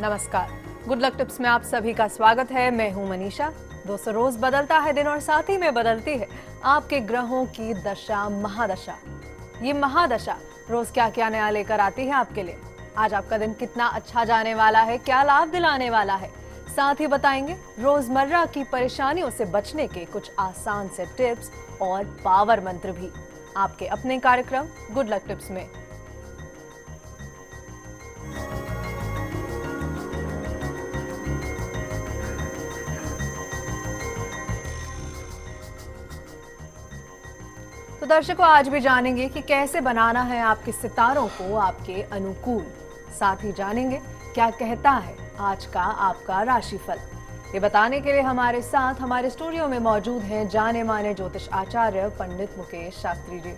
नमस्कार, good luck tips में आप सभी का स्वागत है। मैं हूं मनीषा। दोस्तों, रोज बदलता है दिन और साथ ही में बदलती है आपके ग्रहों की दशा, महादशा। ये महादशा रोज क्या क्या नया लेकर आती है आपके लिए। आज आपका दिन कितना अच्छा जाने वाला है, क्या लाभ दिलाने वाला है, साथ ही बताएंगे रोजमर्रा की परेशानियों से बचने के कुछ आसान से टिप्स और पावर मंत्र भी आपके अपने कार्यक्रम गुड लक टिप्स में। तो दर्शकों, आज भी जानेंगे कि कैसे बनाना है आपके सितारों को आपके अनुकूल। साथ ही जानेंगे क्या कहता है आज का आपका राशिफल। ये बताने के लिए हमारे साथ हमारे स्टूडियो में मौजूद हैं जाने माने ज्योतिष आचार्य पंडित मुकेश शास्त्री जी।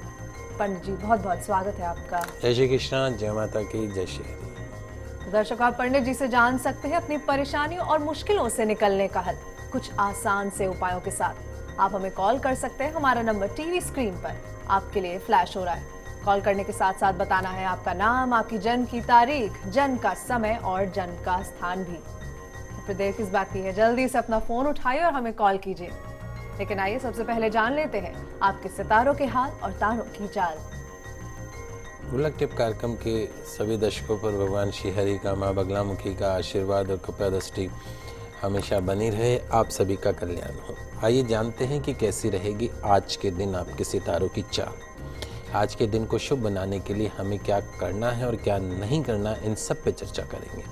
पंडित जी, बहुत बहुत स्वागत है आपका। जय श्री कृष्ण, जय माता की, जय श्री हरि। तो दर्शकों, आप पंडित जी से जान सकते हैं अपनी परेशानियों और मुश्किलों से निकलने का हल कुछ आसान से उपायों के साथ। आप हमें कॉल कर सकते हैं। हमारा नंबर टीवी स्क्रीन पर आपके लिए फ्लैश हो रहा है। कॉल करने के साथ साथ बताना है आपका नाम, आपकी जन्म की तारीख, जन्म का समय और जन्म का स्थान भी। तो फिर देर किस बात की है, जल्दी से अपना फोन उठाइए और हमें कॉल कीजिए। लेकिन आइए सबसे पहले जान लेते हैं आपके सितारों के हाल और तारों की चाल। गुड लक टिप कार्यक्रम के सभी दर्शकों पर भगवान श्री हरि का, माँ बगलामुखी का आशीर्वाद और कृपा दृष्टि हमेशा बनी रहे। आप सभी का कल्याण हो। आइए जानते हैं कि कैसी रहेगी आज के दिन आपके सितारों की चाल। आज के दिन को शुभ बनाने के लिए हमें क्या करना है और क्या नहीं करना, इन सब पे चर्चा करेंगे।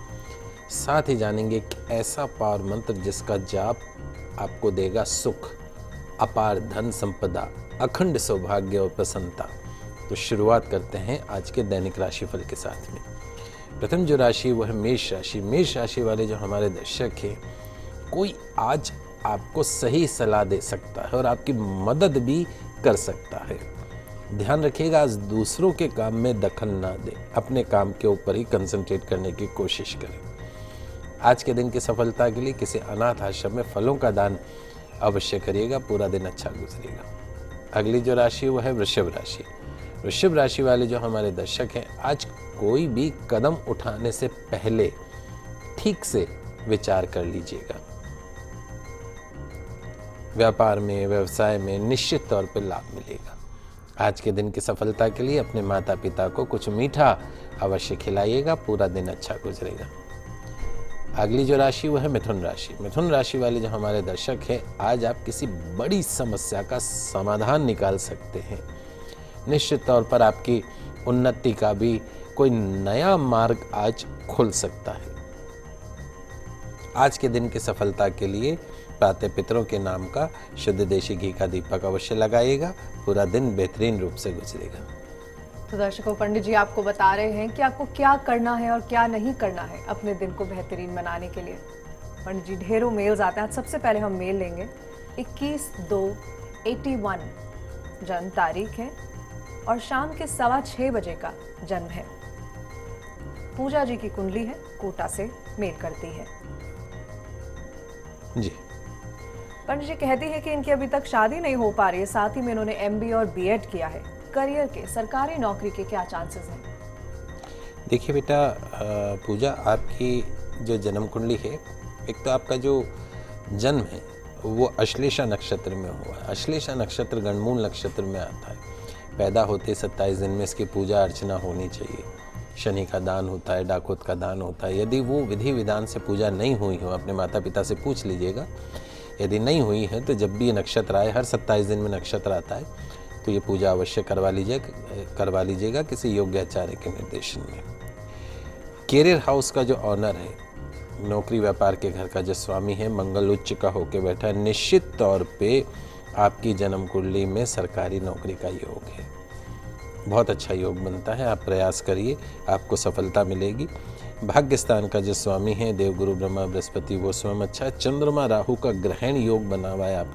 साथ ही जानेंगे कि ऐसा पावर मंत्र जिसका जाप आपको देगा सुख, अपार धन संपदा, अखंड सौभाग्य और प्रसन्नता। तो शुरुआत करते हैं आज के दैनिक राशिफल के साथ में। प्रथम जो राशि वो है मेष राशि। मेष राशि वाले जो हमारे दर्शक हैं, कोई आज आपको सही सलाह दे सकता है और आपकी मदद भी कर सकता है। ध्यान रखिएगा, आज दूसरों के काम में दखल ना दें, अपने काम के ऊपर ही कंसंट्रेट करने की कोशिश करें। आज के दिन की सफलता के लिए किसी अनाथ आश्रम में फलों का दान अवश्य करिएगा, पूरा दिन अच्छा गुजरेगा। अगली जो राशि वो है वृषभ राशि। वृषभ राशि वाले जो हमारे दर्शक हैं, आज कोई भी कदम उठाने से पहले ठीक से विचार कर लीजिएगा। व्यापार में, व्यवसाय में निश्चित तौर पर लाभ मिलेगा। आज के दिन की सफलता के लिए अपने माता पिता को कुछ मीठा अवश्य खिलाइएगा, पूरा दिन अच्छा गुजरेगा। अगली जो राशि वो है मिथुन राशि। मिथुन राशि वाले जो हमारे दर्शक हैं, आज आप किसी बड़ी समस्या का समाधान निकाल सकते हैं। निश्चित तौर पर आपकी उन्नति का भी कोई नया मार्ग आज खुल सकता है। आज के दिन की सफलता के लिए प्रातः पितरों के नाम का शुद्ध देशी घी का दीपक अवश्य लगाइएगा, पूरा दिन बेहतरीन रूप से गुजरेगा। तो दर्शकों, पंडित जी आपको बता रहे हैं कि आपको क्या करना है और क्या नहीं करना है अपने दिन को बेहतरीन बनाने के लिए। पंडित जी, ढेरों मेल्स आते हैं। सबसे पहले हम मेल लेंगे। 21/2/81 जन्म तारीख है और शाम के 6:15 बजे का जन्म है। पूजा जी की कुंडली है, कोटा से मेल करती है जी। पंडित जी कहती है कि इनकी अभी तक शादी नहीं हो पा रही है, साथ ही में इन्होंने MBA और BEd किया है। करियर के, सरकारी नौकरी के क्या चांसेस हैं? देखिए बेटा पूजा, आपकी जो जन्म कुंडली है, एक तो आपका जो जन्म है वो अश्लेषा नक्षत्र में हुआ है। अश्लेषा नक्षत्र गणमूल नक्षत्र में आता है। पैदा होते 27 दिन में इसकी पूजा अर्चना होनी चाहिए। शनि का दान होता है, डाकोत का दान होता है। यदि वो विधि विधान से पूजा नहीं हुई हो, अपने माता पिता से पूछ लीजिएगा। यदि नहीं हुई है तो जब भी ये नक्षत्र आए, हर 27 दिन में नक्षत्र आता है, तो ये पूजा अवश्य करवा लीजिएगा किसी योग्य आचार्य के निर्देशन में। कैरियर हाउस का जो ऑनर है, नौकरी व्यापार के घर का जो स्वामी है, मंगल उच्च का होकर बैठा है। निश्चित तौर पे आपकी जन्म कुंडली में सरकारी नौकरी का योग है। बहुत अच्छा योग बनता है, आप प्रयास करिए, आपको सफलता मिलेगी। भाग्य स्थान का जो स्वामी है, देवगुरु ब्रह्मा बृहस्पति, वो स्वयं अच्छा है। चंद्रमा राहु का ग्रहण योग बना हुआ है।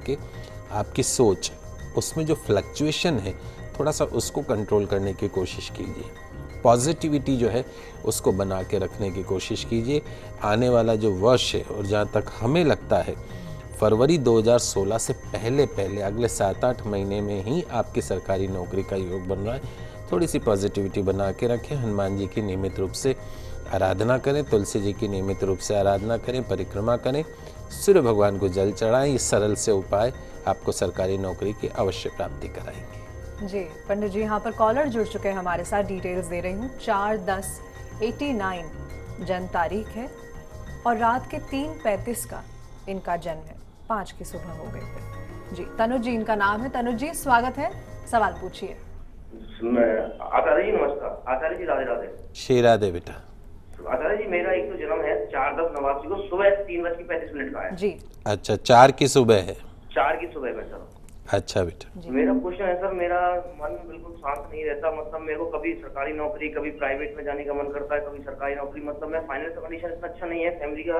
आपकी सोच, उसमें जो फ्लक्चुएशन है, थोड़ा सा उसको कंट्रोल करने की कोशिश कीजिए। पॉजिटिविटी जो है उसको बना के रखने की कोशिश कीजिए। आने वाला जो वर्ष है, और जहाँ तक हमें लगता है फरवरी 2016 से पहले अगले 7-8 महीने में ही आपकी सरकारी नौकरी का योग बन रहा है। थोड़ी सी पॉजिटिविटी बना के रखें। हनुमान जी की नियमित रूप से आराधना करें, तुलसी जी की नियमित रूप से आराधना करें, परिक्रमा करें, सूर्य भगवान को जल चढ़ाएं। ये सरल से उपाय आपको सरकारी नौकरी की अवश्य प्राप्ति कराएंगे। जी पंडित जी, यहाँ पर कॉलर जुड़ चुके हैं हमारे साथ, डिटेल्स दे रही हूँ। 4/10/89 जन्म तारीख है और रात के 3:35 का इनका जन्म है, 5 की सुबह हो गई थे। जी तनुज जी इनका नाम है। तनुज जी स्वागत है, सवाल पूछिए। आचार्य जी नमस्कार। आचार्य जी राधे राधे। श्री राधे बेटा। आचार्य जी मेरा एक तो जन्म है 4/10/89 को सुबह 3:35 का है। जी अच्छा, 4 की सुबह है? 4 की सुबह में सर। अच्छा बेटा। मेरा क्वेश्चन है सर, मेरा मन बिल्कुल शांत नहीं रहता। मतलब मेरे को कभी सरकारी नौकरी, कभी प्राइवेट में जाने का मन करता है, कभी सरकारी नौकरी। मतलब मैं फाइनेंशियल कंडीशन इतना अच्छा नहीं है फैमिली का,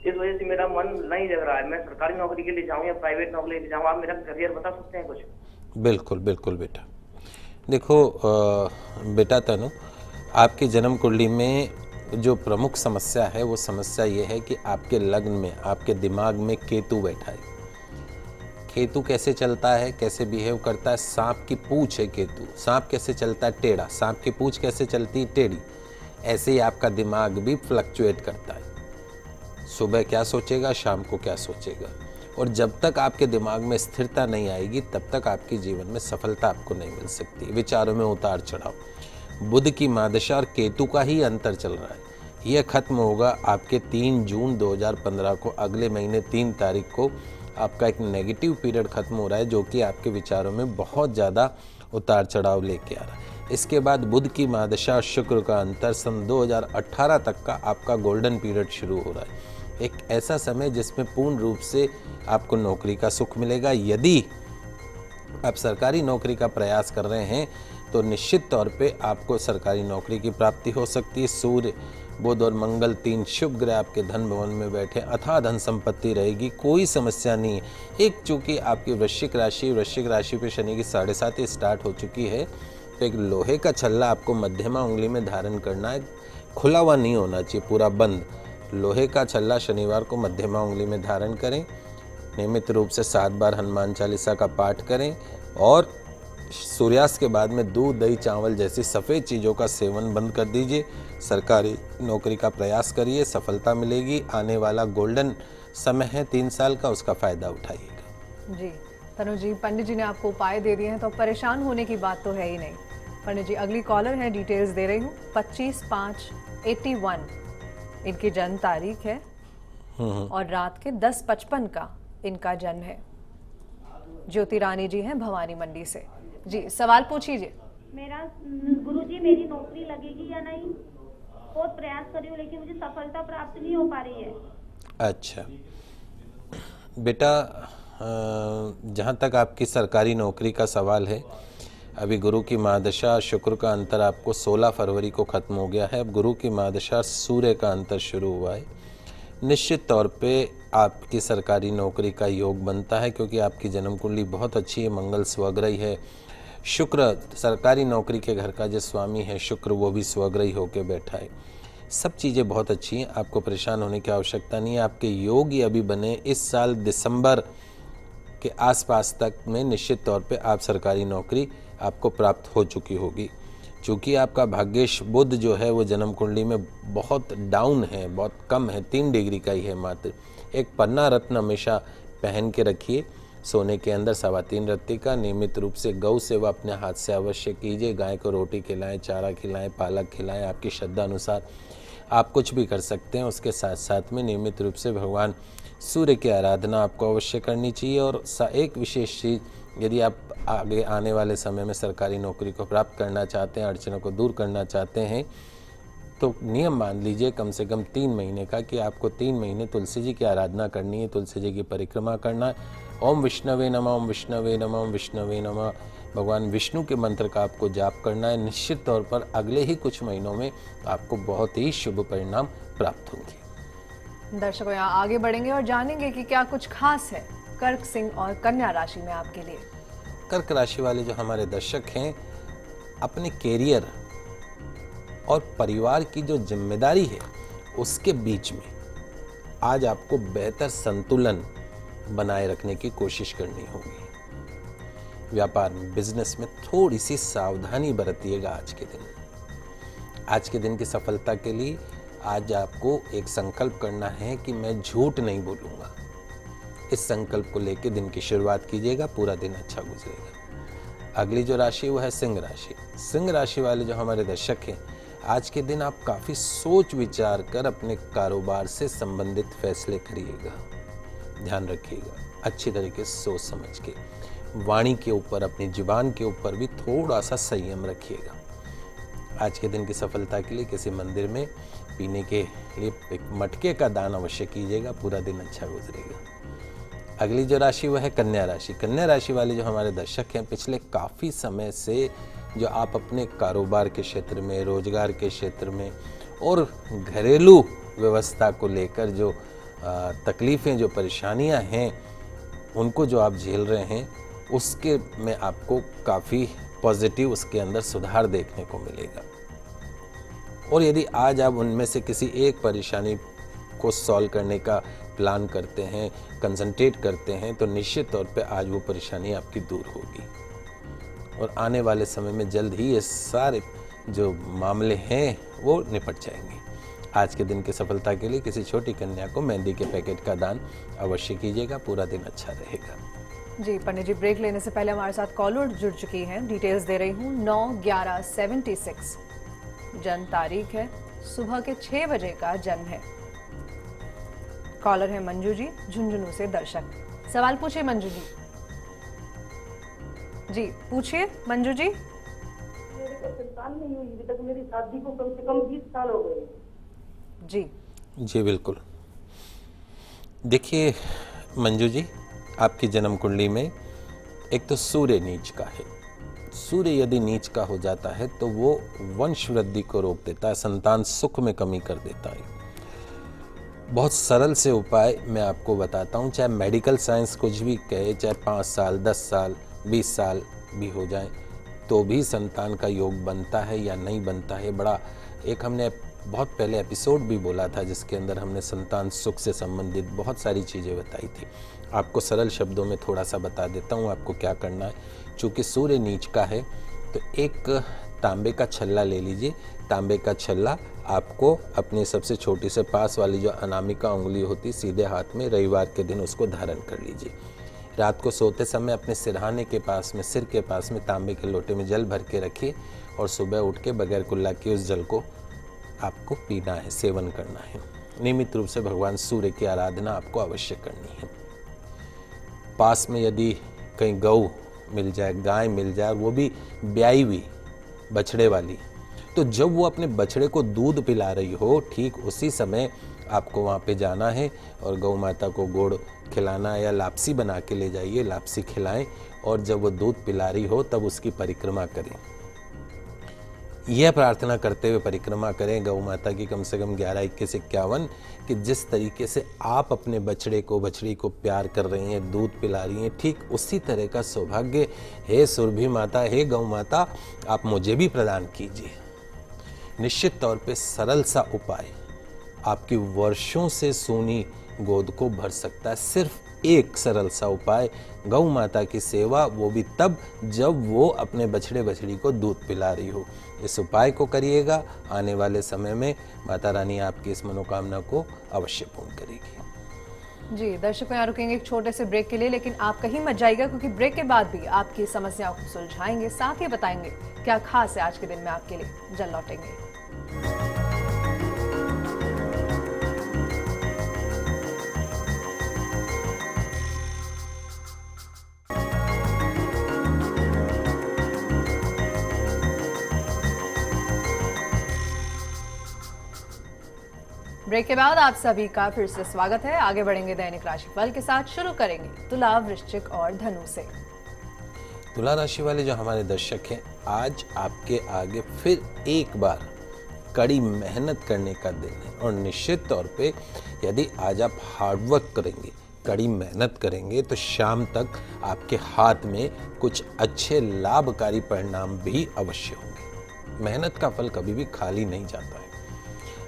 इस वजह से मेरा मन नहीं लग रहा है। मैं सरकारी नौकरी के लिए जाऊँ या प्राइवेट नौकरी के लिए जाऊँ, आप मेरा करियर बता सकते हैं कुछ? बिल्कुल बिल्कुल बेटा। देखो बेटा तनु, आपकी जन्म कुंडली में जो प्रमुख समस्या है वो समस्या ये है कि आपके लग्न में, आपके दिमाग में केतु बैठा है। केतु कैसे चलता है, कैसे बिहेव करता है? सांप की पूंछ है केतु। सांप कैसे चलता है? टेढ़ा। सांप की पूंछ कैसे चलती है? टेढ़ी। ऐसे ही आपका दिमाग भी फ्लक्चुएट करता है। सुबह क्या सोचेगा, शाम को क्या सोचेगा। और जब तक आपके दिमाग में स्थिरता नहीं आएगी तब तक आपके जीवन में सफलता आपको नहीं मिल सकती। विचारों में उतार चढ़ाव। बुध की महादशा और केतु का ही अंतर चल रहा है। यह खत्म होगा आपके 3 जून 2015 को। अगले महीने 3 तारीख को आपका एक नेगेटिव पीरियड खत्म हो रहा है, जो कि आपके विचारों में बहुत ज़्यादा उतार चढ़ाव लेके आ रहा है। इसके बाद बुध की महादशा और शुक्र का अंतर सन 2018 तक का आपका गोल्डन पीरियड शुरू हो रहा है। एक ऐसा समय जिसमें पूर्ण रूप से आपको नौकरी का सुख मिलेगा। यदि आप सरकारी नौकरी का प्रयास कर रहे हैं तो निश्चित तौर पे आपको सरकारी नौकरी की प्राप्ति हो सकती है। सूर्य, बुध और मंगल 3 शुभ ग्रह आपके धन भवन में बैठे, अथाह धन संपत्ति रहेगी, कोई समस्या नहीं है। एक चूंकि आपकी वृश्चिक राशि पे शनि की 7.5 स्टार्ट हो चुकी है, तो एक लोहे का छल्ला आपको मध्यमा उंगली में धारण करना है। खुला हुआ नहीं होना चाहिए, पूरा बंद। लोहे का छल्ला शनिवार को मध्यमा उंगली में धारण करें। नियमित रूप से 7 बार हनुमान चालीसा का पाठ करें और सूर्यास्त के बाद में दूध, दही, चावल जैसी सफ़ेद चीज़ों का सेवन बंद कर दीजिए। सरकारी नौकरी का प्रयास करिए, सफलता मिलेगी। आने वाला गोल्डन समय है 3 साल का, उसका फ़ायदा उठाइएगा। जी तनुज जी, पंडित जी ने आपको उपाय दे दिए हैं तो परेशान होने की बात तो है ही नहीं। पंडित जी अगली कॉलर है, डिटेल्स दे रही हूँ। 25/5/81 इनकी जन्म तारीख है और रात के 10:55 का इनका जन्म है। ज्योति रानी जी हैं भवानी मंडी से। जी सवाल पूछिए। मेरा गुरुजी, मेरी नौकरी लगेगी या नहीं? बहुत प्रयास कर रही हूँ लेकिन मुझे सफलता प्राप्त नहीं हो पा रही है। अच्छा बेटा, जहाँ तक आपकी सरकारी नौकरी का सवाल है, अभी गुरु की महादशा शुक्र का अंतर आपको 16 फरवरी को ख़त्म हो गया है। अब गुरु की महादशा सूर्य का अंतर शुरू हुआ है। निश्चित तौर पे आपकी सरकारी नौकरी का योग बनता है, क्योंकि आपकी जन्म कुंडली बहुत अच्छी है। मंगल स्वग्रही है, शुक्र सरकारी नौकरी के घर का जो स्वामी है शुक्र, वो भी स्वग्रही होकर बैठा है। सब चीज़ें बहुत अच्छी हैं, आपको परेशान होने की आवश्यकता नहीं है। आपके योग ही अभी बने, इस साल दिसंबर के आसपास तक में निश्चित तौर पे आप सरकारी नौकरी आपको प्राप्त हो चुकी होगी। चूँकि आपका भाग्येश बुध जो है वो जन्म कुंडली में बहुत डाउन है, बहुत कम है, 3 डिग्री का ही है मात्र। एक पन्ना रत्न हमेशा पहन के रखिए सोने के अंदर, 3.25 रत्ती का। नियमित रूप से गौ सेवा अपने हाथ से अवश्य कीजिए। गाय को रोटी खिलाएं, चारा खिलाएं, पालक खिलाएं। आपकी श्रद्धा अनुसार आप कुछ भी कर सकते हैं। उसके साथ साथ में नियमित रूप से भगवान सूर्य की आराधना आपको अवश्य करनी चाहिए। और एक विशेष चीज़, यदि आप आगे आने वाले समय में सरकारी नौकरी को प्राप्त करना चाहते हैं, अड़चनों को दूर करना चाहते हैं, तो नियम मान लीजिए कम से कम 3 महीने का कि आपको 3 महीने तुलसी जी की आराधना करनी है, तुलसी जी की परिक्रमा करना है। ओम विष्णवे नमः, ओम विष्णवे नमः, ओम विष्णवे नमः, भगवान विष्णु के मंत्र का आपको जाप करना है। निश्चित तौर पर अगले ही कुछ महीनों में आपको बहुत ही शुभ परिणाम प्राप्त होंगे। दर्शकों यहाँ आगे बढ़ेंगे और जानेंगे कि क्या कुछ खास है कर्क, सिंह और कन्या राशि में आपके लिए। कर्क राशि वाले जो हमारे दर्शक हैं, अपने कैरियर और परिवार की जो जिम्मेदारी है उसके बीच में आज आपको बेहतर संतुलन बनाए रखने की कोशिश करनी होगी। व्यापार में, बिजनेस में थोड़ी सी सावधानी बरतिएगा आज के दिन। आज के दिन की सफलता के लिए आज आपको एक संकल्प करना है कि मैं झूठ नहीं बोलूँगा। इस संकल्प को लेकर दिन की शुरुआत कीजिएगा, पूरा दिन अच्छा गुजरेगा। अगली जो राशि वो है सिंह राशि। सिंह राशि वाले जो हमारे दर्शक हैं, आज के दिन आप काफ़ी सोच विचार कर अपने कारोबार से संबंधित फैसले करिएगा। ध्यान रखिएगा, अच्छी तरीके से सोच समझ के। वाणी के ऊपर, अपनी जुबान के ऊपर भी थोड़ा सा संयम रखिएगा। आज के दिन की सफलता के लिए किसी मंदिर में पीने के लिए एक मटके का दान अवश्य कीजिएगा, पूरा दिन अच्छा गुजरेगा। अगली जो राशि वह है कन्या राशि। कन्या राशि वाले जो हमारे दर्शक हैं, पिछले काफ़ी समय से जो आप अपने कारोबार के क्षेत्र में, रोजगार के क्षेत्र में और घरेलू व्यवस्था को लेकर जो तकलीफ़ें, जो परेशानियां हैं, उनको जो आप झेल रहे हैं, उसके में आपको काफ़ी पॉजिटिव उसके अंदर सुधार देखने को मिलेगा। और यदि आज आप उनमें से किसी एक परेशानी को सॉल्व करने का प्लान करते हैं, कंसंट्रेट करते हैं, तो निश्चित तौर पे आज वो परेशानी आपकी दूर होगी और आने वाले समय में जल्द ही ये सारे जो मामले हैं वो निपट जाएंगे। आज के दिन की सफलता के लिए किसी छोटी कन्या को मेहंदी के पैकेट का दान अवश्य कीजिएगा, पूरा दिन अच्छा रहेगा। जी पंडित जी, ब्रेक लेने से पहले हमारे साथ कॉलर जुड़ चुकी हैं। डिटेल्स दे रही हूँ। 9/11/76 जन्म तारीख है, सुबह के 6 बजे का जन्म है। कॉलर है मंजू जी, झुंझुनू से दर्शक। सवाल पूछिए मंजू जी। जी पूछिए मंजू जी। मेरे को संतान नहीं हुई अभी तक, मेरी शादी को कम से कम 20 साल हो गए। जी बिल्कुल। देखिए मंजू जी, आपकी जन्म कुंडली में एक तो सूर्य नीच का है। सूर्य यदि नीच का हो जाता है तो वो वंश वृद्धि को रोक देता है, संतान सुख में कमी कर देता है। बहुत सरल से उपाय मैं आपको बताता हूँ, चाहे मेडिकल साइंस कुछ भी कहे, चाहे 5 साल 10 साल 20 साल भी हो जाए तो भी संतान का योग बनता है या नहीं बनता है। बड़ा एक हमने बहुत पहले एपिसोड भी बोला था जिसके अंदर हमने संतान सुख से संबंधित बहुत सारी चीज़ें बताई थी। आपको सरल शब्दों में थोड़ा सा बता देता हूँ आपको क्या करना है। चूँकि सूर्य नीच का है तो एक तांबे का छल्ला ले लीजिए। तांबे का छल्ला आपको अपनी सबसे छोटी से पास वाली जो अनामिका उंगली होती सीधे हाथ में, रविवार के दिन उसको धारण कर लीजिए। रात को सोते समय अपने सिरहाने के पास में, सिर के पास में तांबे के लोटे में जल भर के रखिए और सुबह उठ के बगैर कुल्ला के उस जल को आपको पीना है, सेवन करना है। नियमित रूप से भगवान सूर्य की आराधना आपको अवश्य करनी है। पास में यदि कहीं गऊ मिल जाए, गाय मिल जाए, वो भी ब्याई हुई बछड़े वाली, तो जब वो अपने बछड़े को दूध पिला रही हो, ठीक उसी समय आपको वहाँ पे जाना है और गौ माता को गुड़ खिलाना या लापसी बना के ले जाइए, लापसी खिलाएं और जब वो दूध पिला रही हो तब उसकी परिक्रमा करें। यह प्रार्थना करते हुए परिक्रमा करें गौ माता की कम से कम 11, 21, 51 कि जिस तरीके से आप अपने बछड़े को, बछड़ी को प्यार कर रही हैं, दूध पिला रही हैं, ठीक उसी तरह का सौभाग्य हे सुरभि माता, हे गौ माता, आप मुझे भी प्रदान कीजिए। निश्चित तौर पे सरल सा उपाय आपकी वर्षों से सूनी गोद को भर सकता है। सिर्फ एक सरल सा उपाय, गौ माता की सेवा, वो भी तब जब वो अपने बछड़े बछड़ी को दूध पिला रही हो। इस उपाय को करिएगा, आने वाले समय में माता रानी आपकी इस मनोकामना को अवश्य पूर्ण करेगी। जी दर्शकों, यहाँ रुकेंगे एक छोटे से ब्रेक के लिए, लेकिन आप कहीं मत जाइएगा क्योंकि ब्रेक के बाद भी आपकी समस्याओं को सुलझाएंगे, साथ ही बताएंगे क्या खास है आज के दिन में आपके लिए। जल्द लौटेंगे। ब्रेक के बाद आप सभी का फिर से स्वागत है। आगे बढ़ेंगे दैनिक राशिफल के साथ। शुरू करेंगे तुला, वृश्चिक और धनु से। तुला राशि वाले जो हमारे दर्शक हैं, आज आपके आगे फिर एक बार कड़ी मेहनत करने का दिन है और निश्चित तौर पे यदि आज आप हार्डवर्क करेंगे, कड़ी मेहनत करेंगे तो शाम तक आपके हाथ में कुछ अच्छे लाभकारी परिणाम भी अवश्य होंगे। मेहनत का फल कभी भी खाली नहीं जाता है।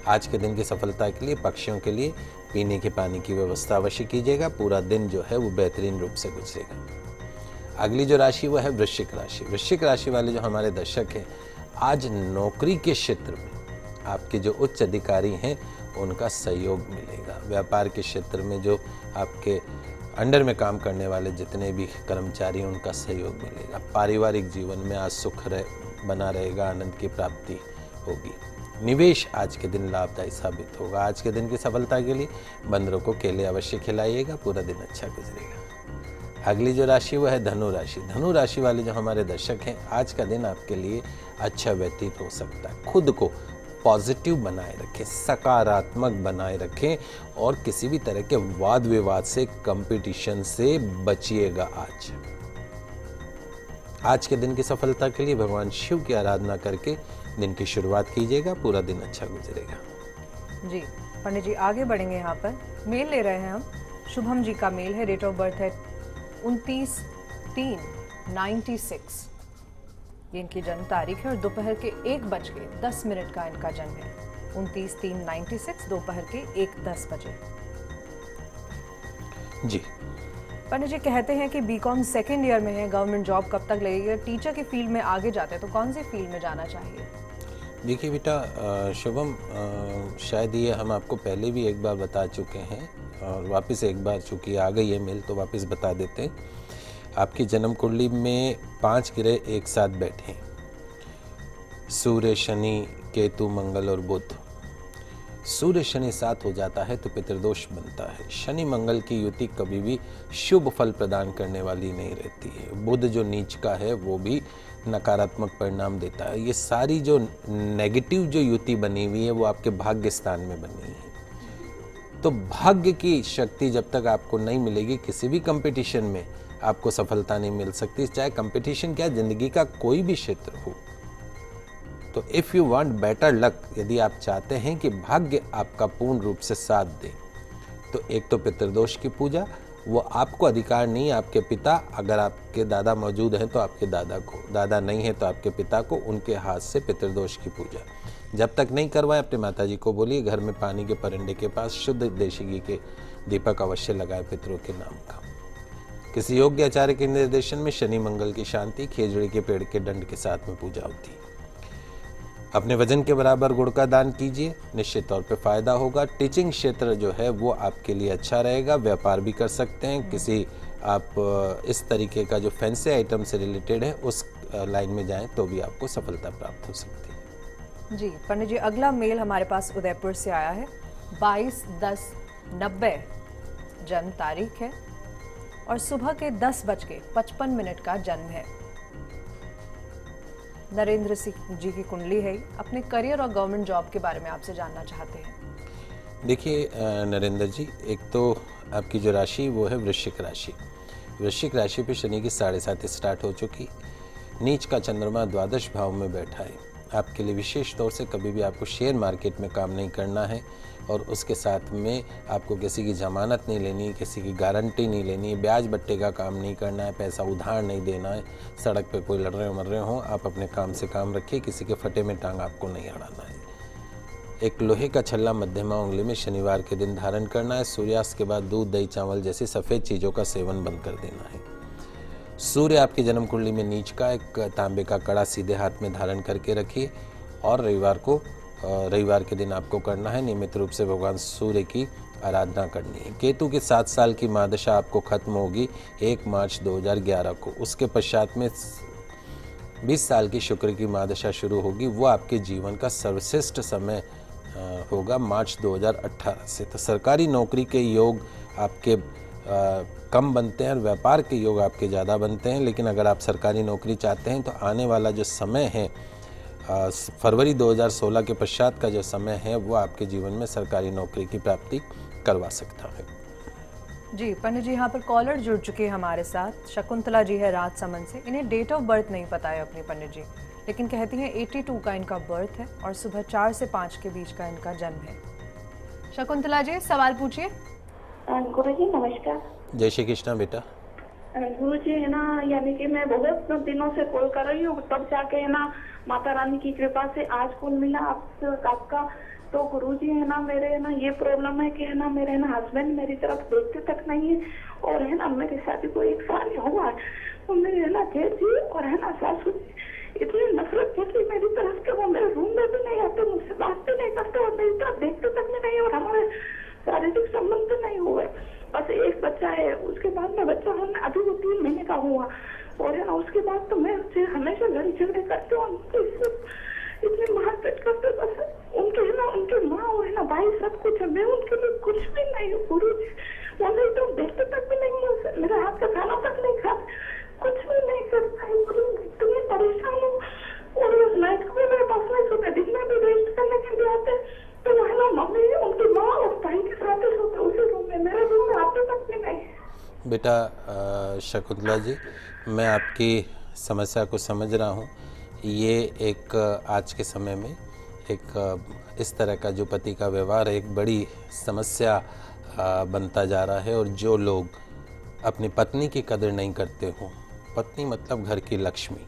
आज के दिन की सफलता के लिए पक्षियों के लिए पीने के पानी की व्यवस्था अवश्य कीजिएगा। पूरा दिन जो है वो बेहतरीन रूप से गुजरेगा। अगली जो राशि वो है वृश्चिक राशि। वृश्चिक राशि वाले जो हमारे दर्शक हैं, आज नौकरी के क्षेत्र में आपके जो उच्च अधिकारी हैं उनका सहयोग मिलेगा। व्यापार के क्षेत्र में जो आपके अंडर में काम करने वाले जितने भी कर्मचारी हैं उनका सहयोग मिलेगा। पारिवारिक जीवन में आज सुख बना रहेगा, आनंद की प्राप्ति होगी। निवेश आज के दिन लाभदायी साबित होगा। आज के दिन की सफलता के लिए बंदरों को केले अवश्य खिलाइएगा, पूरा दिन अच्छा गुजरेगा। अगली जो राशि वो है धनु राशि। धनु राशि वाले जो हमारे दर्शक हैं, आज का दिन आपके लिए अच्छा व्यतीत हो सकता है। खुद को पॉजिटिव बनाए रखें, सकारात्मक बनाए रखें और किसी भी तरह के वाद विवाद से, कंपटीशन से बचिएगा। आज के दिन की सफलता के लिए भगवान शिव की आराधना करके दिन की शुरुआत कीजिएगा, पूरा दिन अच्छा गुजरेगा। जी पंडित जी, आगे बढ़ेंगे। यहाँ पर मेल ले रहे हैं हम। शुभम जी का मेल है, डेट ऑफ बर्थ है 29/3/96, ये इनकी जन्म तारीख है और दोपहर के 1:10 का इनका जन्म है। 29/3/96, दोपहर के 1:10 बजे। जी पंडित जी कहते हैं कि बीकॉम सेकेंड ईयर में है, गवर्नमेंट जॉब कब तक लगेगी? टीचर की फील्ड में आगे जाते हैं तो कौन सी फील्ड में जाना चाहिए? देखिए बेटा शुभम, शायद ये हम आपको पहले भी एक बार बता चुके हैं और वापस एक बार चूँकि आ गई है मेल तो वापस बता देते हैं। आपकी जन्म कुंडली में 5 ग्रह एक साथ बैठे हैं, सूर्य, शनि, केतु, मंगल और बुध। सूर्य शनि साथ हो जाता है तो पितृदोष बनता है। शनि मंगल की युति कभी भी शुभ फल प्रदान करने वाली नहीं रहती है। बुध जो नीच का है वो भी नकारात्मक परिणाम देता है। ये सारी जो नेगेटिव जो युति बनी हुई है वो आपके भाग्य स्थान में बनी है। तो भाग्य की शक्ति जब तक आपको नहीं मिलेगी, किसी भी कंपटीशन में आपको सफलता नहीं मिल सकती। चाहे कंपटीशन क्या, जिंदगी का कोई भी क्षेत्र हो। तो if you want better luck, यदि आप चाहते हैं कि भाग्य आपका पूर्ण रूप से साथ दे, तो एक तो पितृदोष की पूजा, वो आपको अधिकार नहीं, आपके पिता, अगर आपके दादा मौजूद हैं तो आपके दादा को, दादा नहीं है तो आपके पिता को, उनके हाथ से पितृदोष की पूजा जब तक नहीं करवाएं, अपने माताजी को बोलिए घर में पानी के परंडे के पास शुद्ध देशी घी के दीपक अवश्य लगाए पितरों के नाम का। किसी योग्य आचार्य के निर्देशन में शनि मंगल की शांति खेजड़ी के पेड़ के दंड के साथ में पूजा होती है। अपने वजन के बराबर गुड़ का दान कीजिए, निश्चित तौर पे फायदा होगा। टीचिंग क्षेत्र जो है वो आपके लिए अच्छा रहेगा। व्यापार भी कर सकते हैं, किसी आप इस तरीके का जो फैंसी आइटम से रिलेटेड है उस लाइन में जाएं तो भी आपको सफलता प्राप्त हो सकती है। जी पंडित जी, अगला मेल हमारे पास उदयपुर से आया है। 22/10/90 जन्म तारीख है और सुबह के 10:55 का जन्म है। नरेंद्र सिंह जी की कुंडली है। अपने करियर और गवर्नमेंट जॉब के बारे में आपसे जानना चाहते हैं। देखिए नरेंद्र जी, एक तो आपकी जो राशि वो है वृश्चिक राशि। वृश्चिक राशि पे शनि की 7.5 स्टार्ट हो चुकी। नीच का चंद्रमा द्वादश भाव में बैठा है। आपके लिए विशेष तौर से कभी भी आपको शेयर मार्केट में काम नहीं करना है और उसके साथ में आपको किसी की जमानत नहीं लेनी है, किसी की गारंटी नहीं लेनी है, ब्याज बट्टे का काम नहीं करना है, पैसा उधार नहीं देना है। सड़क पे कोई लड़ रहे हो मर रहे हो, आप अपने काम से काम रखिए, किसी के फटे में टांग आपको नहीं अड़ाना है। एक लोहे का छल्ला मध्यमा उंगली में शनिवार के दिन धारण करना है। सूर्यास्त के बाद दूध, दही, चावल जैसी सफ़ेद चीज़ों का सेवन बंद कर देना है। सूर्य आपकी जन्म कुंडली में नीच का, एक तांबे का कड़ा सीधे हाथ में धारण करके रखिए और रविवार के दिन आपको करना है नियमित रूप से भगवान सूर्य की आराधना करनी है। केतु के 7 साल की महादशा आपको खत्म होगी 1 मार्च 2011 को। उसके पश्चात में 20 साल की शुक्र की महादशा शुरू होगी। वो आपके जीवन का सर्वश्रेष्ठ समय होगा मार्च 2018 से। तो सरकारी नौकरी के योग आपके कम बनते हैं और व्यापार के योग आपके ज़्यादा बनते हैं। लेकिन अगर आप सरकारी नौकरी चाहते हैं तो आने वाला जो समय है फरवरी 2016 के पश्चात का जो समय है वो आपके जीवन में सरकारी नौकरी की प्राप्ति करवा सकता है। जी पंडित जी, यहाँ पर कॉलर जुड़ चुके हैं हमारे साथ। शकुंतला जी है राजसमंद से। इन्हें डेट ऑफ बर्थ नहीं पता है अपनी पंडित जी, लेकिन कहती हैं 82 का इनका बर्थ है और सुबह 4 से 5 के बीच का इनका जन्म है। शकुंतला जी, सवाल पूछिए। गुरु जी नमस्कार। जय श्री कृष्णा बेटा। गुरु जी है ना, यानी कि मैं बहुत दिनों से कॉल कर रही हूँ, तब जाके है ना माता रानी की कृपा से आज कॉल मिला आपका। तो गुरु जी है ना, मेरे है ना ये प्रॉब्लम है कि है ना मेरे है ना हस्बैंड मेरी तरफ देखते तक नहीं है और है ना मेरी शादी को 1 साल हुआ है। तो मेरे है ना जेठ जी और है ना सासू जी इतनी नफरत करती मेरी तरफ के वो मेरे रूम में भी नहीं आते, मुझसे बात भी और है ना उसके बाद तो मैं उससे हमेशा लड़ी झगड़े करती हूँ, इतने मारपीट करते बस उनके है ना उनके माँ और है ना भाई सब कुछ है, मैं उनके लिए कुछ भी नहीं हूँ गुरु जी। वो नहीं तो देखते तक भी नहीं मुझसे, मेरे हाथ का खाना तक नहीं खाते, कुछ भी नहीं करता है गुरु जी। इतनी परेशान हूँ और नाइट को भी मेरे पास नहीं सोते, दिन में भी रेस्ट करने के लिए आते तो वो है ना मम्मी उनकी माँ और भाई के साथ ही सोते उसी रूम में, मेरे रूम में आते तक भी नहीं। बेटा शकुंतला जी, मैं आपकी समस्या को समझ रहा हूँ। ये एक आज के समय में एक इस तरह का जो पति का व्यवहार है एक बड़ी समस्या बनता जा रहा है। और जो लोग अपनी पत्नी की कदर नहीं करते हो, पत्नी मतलब घर की लक्ष्मी,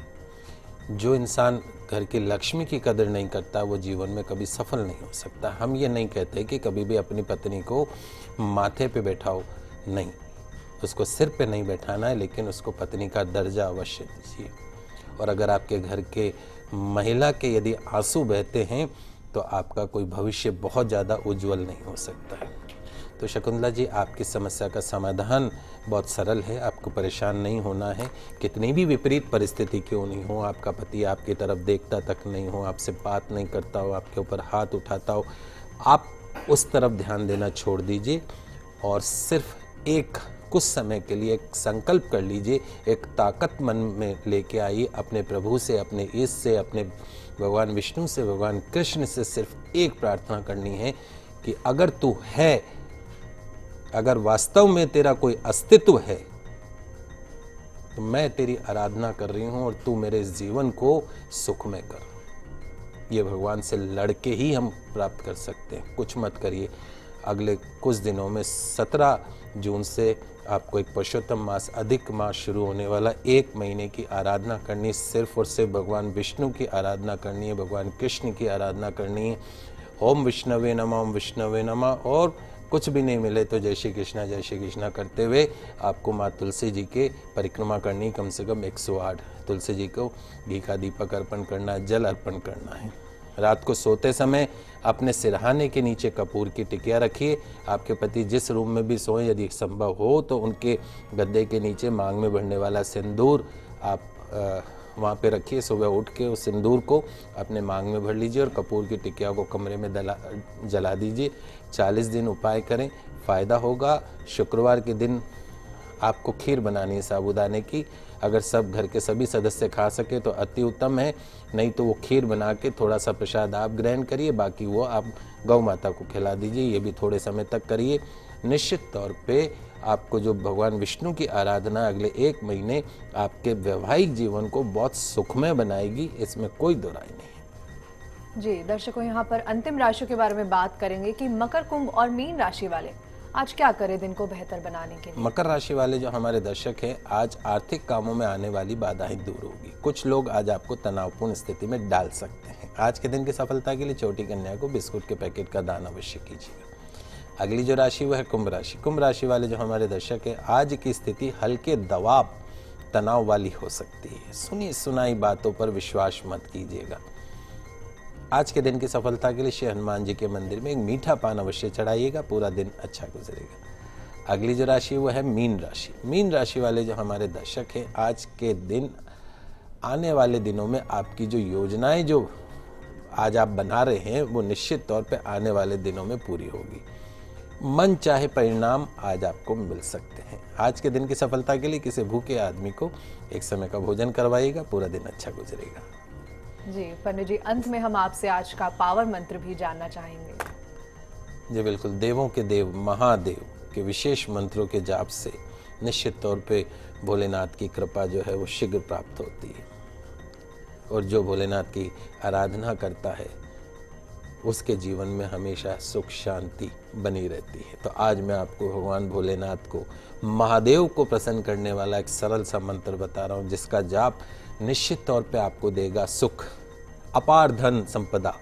जो इंसान घर की लक्ष्मी की कदर नहीं करता वो जीवन में कभी सफल नहीं हो सकता। हम ये नहीं कहते कि कभी भी अपनी पत्नी को माथे पे बैठाओ, नहीं, उसको सिर पे नहीं बैठाना है, लेकिन उसको पत्नी का दर्जा अवश्य दीजिए। और अगर आपके घर के महिला के यदि आंसू बहते हैं तो आपका कोई भविष्य बहुत ज़्यादा उज्जवल नहीं हो सकता है। तो शकुंतला जी, आपकी समस्या का समाधान बहुत सरल है, आपको परेशान नहीं होना है। कितनी भी विपरीत परिस्थिति क्यों नहीं हो, आपका पति आपकी तरफ देखता तक नहीं हो, आपसे बात नहीं करता हो, आपके ऊपर हाथ उठाता हो, आप उस तरफ ध्यान देना छोड़ दीजिए और सिर्फ एक कुछ समय के लिए एक संकल्प कर लीजिए, एक ताकत मन में लेके आइए अपने प्रभु से, अपने ईश से, अपने भगवान विष्णु से, भगवान कृष्ण से सिर्फ एक प्रार्थना करनी है कि अगर तू है, अगर वास्तव में तेरा कोई अस्तित्व है तो मैं तेरी आराधना कर रही हूं और तू मेरे जीवन को सुखमय कर। ये भगवान से लड़के ही हम प्राप्त कर सकते हैं, कुछ मत करिए। अगले कुछ दिनों में 17 जून से आपको एक पुरुषोत्तम मास, अधिक मास शुरू होने वाला, 1 महीने की आराधना करनी, सिर्फ और सिर्फ भगवान विष्णु की आराधना करनी है, भगवान कृष्ण की आराधना करनी है। ओम विष्णवे नमः, ओम विष्णवे नमः। और कुछ भी नहीं मिले तो जय श्री कृष्णा करते हुए आपको माँ तुलसी जी के परिक्रमा करनी, कम से कम 108 तुलसी जी को घी का दीपक अर्पण करना, जल अर्पण करना है। रात को सोते समय अपने सिरहाने के नीचे कपूर की टिकिया रखिए। आपके पति जिस रूम में भी सोएं, यदि संभव हो तो उनके गद्दे के नीचे मांग में बढ़ने वाला सिंदूर आप वहाँ पे रखिए। सुबह उठ के उस सिंदूर को अपने मांग में भर लीजिए और कपूर की टिकिया को कमरे में जला दीजिए। 40 दिन उपाय करें, फ़ायदा होगा। शुक्रवार के दिन आपको खीर बनानी है साबूदाने की। अगर सब घर के सभी सदस्य खा सके तो अति उत्तम है, नहीं तो वो खीर बना के थोड़ा सा प्रसाद आप ग्रहण करिए, बाकी वो आप गौ माता को खिला दीजिए। ये भी थोड़े समय तक करिए। निश्चित तौर पे आपको जो भगवान विष्णु की आराधना अगले 1 महीने आपके वैवाहिक जीवन को बहुत सुखमय बनाएगी, इसमें कोई दो राय नहीं। जी दर्शकों, यहाँ पर अंतिम राशियों के बारे में बात करेंगे कि मकर, कुंभ और मीन राशि वाले आज क्या करें दिन को बेहतर बनाने के लिए। मकर राशि वाले जो हमारे दर्शक हैं, आज आर्थिक कामों में आने वाली बाधाएं दूर होगी। कुछ लोग आज आपको तनावपूर्ण स्थिति में डाल सकते हैं। आज के दिन की सफलता के लिए छोटी कन्या को बिस्कुट के पैकेट का दान अवश्य कीजिएगा। अगली जो राशि वह है कुंभ राशि। कुंभ राशि वाले जो हमारे दर्शक हैं, आज की स्थिति हल्के दबाव तनाव वाली हो सकती है। सुनी सुनाई बातों पर विश्वास मत कीजिएगा। आज के दिन की सफलता के लिए श्री हनुमान जी के मंदिर में एक मीठा पान अवश्य चढ़ाइएगा, पूरा दिन अच्छा गुजरेगा। अगली जो राशि वो है मीन राशि। मीन राशि वाले जो हमारे दर्शक हैं, आज के दिन, आने वाले दिनों में आपकी जो योजनाएं जो आज आप बना रहे हैं वो निश्चित तौर पे आने वाले दिनों में पूरी होगी। मन चाहे परिणाम आज आपको मिल सकते हैं। आज के दिन की सफलता के लिए किसी भूखे आदमी को एक समय का भोजन करवाइएगा, पूरा दिन अच्छा गुजरेगा। जी पंडित जी, अंत में हम आपसे आज का पावर मंत्र भी जानना चाहेंगे। जी बिल्कुल। देवों के देव महादेव के विशेष मंत्रों के जाप से निश्चित तौर पे भोलेनाथ की कृपा जो है वो शीघ्र प्राप्त होती है, और जो भोलेनाथ की आराधना करता है उसके जीवन में हमेशा सुख शांति बनी रहती है। तो आज मैं आपको भगवान भोलेनाथ को, महादेव को प्रसन्न करने वाला एक सरल सा मंत्र बता रहा हूँ, जिसका जाप निश्चित तौर पे आपको देगा सुख, अपार धन संपदा,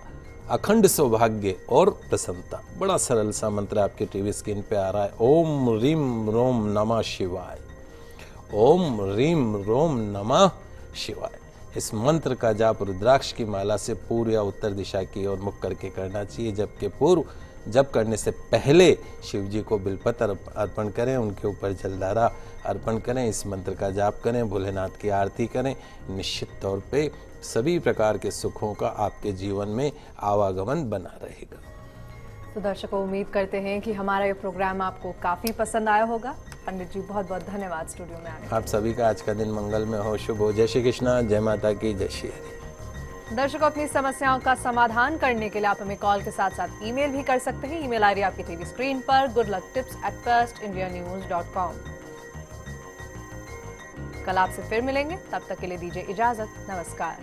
अखंड सौभाग्य और प्रसन्नता। बड़ा सरल सा मंत्र आपके टीवी स्क्रीन पे आ रहा है। ओम रीम रोम नमः शिवाय। ओम रीम रोम नमः शिवाय। इस मंत्र का जाप रुद्राक्ष की माला से पूर्व या उत्तर दिशा की ओर मुख करके करना चाहिए, जबकि पूर्व जप करने से पहले शिव जी को बिलपत्र अर्पण करें, उनके ऊपर जलधारा अर्पण करें, इस मंत्र का जाप करें, भोलेनाथ की आरती करें। निश्चित तौर पे सभी प्रकार के सुखों का आपके जीवन में आवागमन बना रहेगा। तो दर्शकों, उम्मीद करते हैं कि हमारा ये प्रोग्राम आपको काफी पसंद आया होगा। पंडित जी, बहुत बहुत धन्यवाद स्टूडियो में आने। आप सभी का आज का दिन मंगलमय हो, शुभ हो। जय श्री कृष्णा, जय माता की, जय श्री हरि। दर्शकों, अपनी समस्याओं का समाधान करने के लिए आप हमें कॉल के साथ साथ ईमेल भी कर सकते हैं। ईमेल आईडी आपकी टीवी स्क्रीन पर goodlucktips@firstindianews.com। कल आपसे फिर मिलेंगे, तब तक के लिए दीजिए इजाजत। नमस्कार।